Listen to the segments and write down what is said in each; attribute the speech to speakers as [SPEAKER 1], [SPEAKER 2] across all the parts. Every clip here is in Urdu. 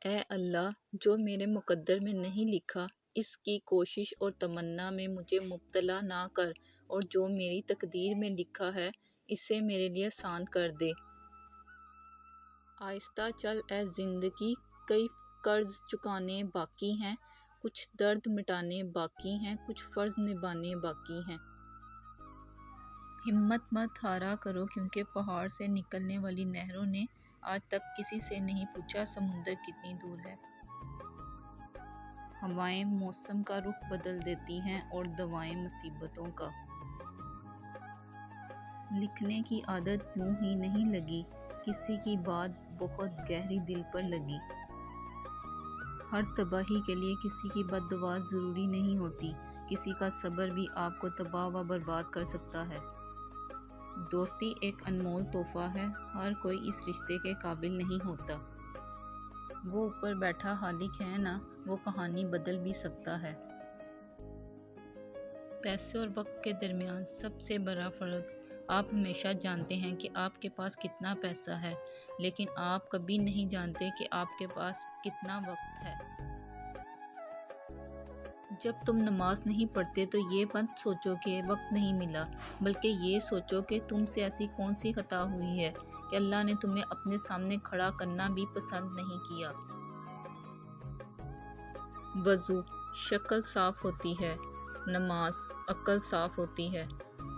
[SPEAKER 1] اے اللہ، جو میرے مقدر میں نہیں لکھا اس کی کوشش اور تمنا میں مجھے مبتلا نہ کر، اور جو میری تقدیر میں لکھا ہے اسے میرے لیے آسان کر دے۔ آہستہ چل اے زندگی، کئی قرض چکانے باقی ہیں، کچھ درد مٹانے باقی ہیں، کچھ فرض نبھانے باقی ہیں۔ ہمت مت ہارا کرو، کیونکہ پہاڑ سے نکلنے والی نہروں نے آج تک کسی سے نہیں پوچھا سمندر کتنی دور ہے۔ ہوائیں موسم کا رخ بدل دیتی ہیں اور دوائیں مصیبتوں کا۔ لکھنے کی عادت یوں ہی نہیں لگی، کسی کی بات بہت گہری دل پر لگی۔ ہر تباہی کے لیے کسی کی بد دعا ضروری نہیں ہوتی، کسی کا صبر بھی آپ کو تباہ و برباد کر سکتا ہے۔ دوستی ایک انمول تحفہ ہے، ہر کوئی اس رشتے کے قابل نہیں ہوتا۔ وہ اوپر بیٹھا خالق ہے نا، وہ کہانی بدل بھی سکتا ہے۔ پیسے اور وقت کے درمیان سب سے بڑا فرق، آپ ہمیشہ جانتے ہیں کہ آپ کے پاس کتنا پیسہ ہے، لیکن آپ کبھی نہیں جانتے کہ آپ کے پاس کتنا وقت ہے۔ جب تم نماز نہیں پڑھتے تو یہ مت سوچو کہ وقت نہیں ملا، بلکہ یہ سوچو کہ تم سے ایسی کون سی خطا ہوئی ہے کہ اللہ نے تمہیں اپنے سامنے کھڑا کرنا بھی پسند نہیں کیا۔ وضو شکل صاف ہوتی ہے، نماز عقل صاف ہوتی ہے،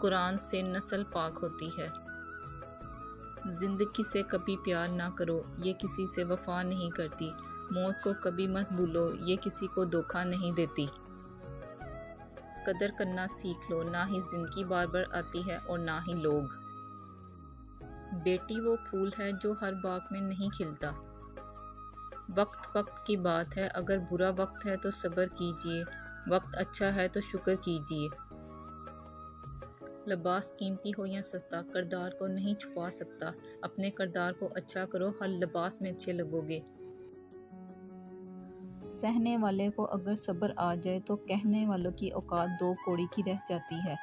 [SPEAKER 1] قرآن سے نسل پاک ہوتی ہے۔ زندگی سے کبھی پیار نہ کرو، یہ کسی سے وفا نہیں کرتی۔ موت کو کبھی مت بھولو، یہ کسی کو دھوکہ نہیں دیتی۔ قدر کرنا سیکھ لو، نہ ہی زندگی بار بار آتی ہے اور نہ ہی لوگ۔ بیٹی وہ پھول ہے جو ہر باغ میں نہیں کھلتا۔ وقت وقت کی بات ہے، اگر برا وقت ہے تو صبر کیجئے، وقت اچھا ہے تو شکر کیجئے۔ لباس قیمتی ہو یا سستا، کردار کو نہیں چھپا سکتا۔ اپنے کردار کو اچھا کرو، ہر لباس میں اچھے لگو گے۔ سہنے والے کو اگر صبر آ جائے تو کہنے والوں کی اوقات دو کوڑی کی رہ جاتی ہے۔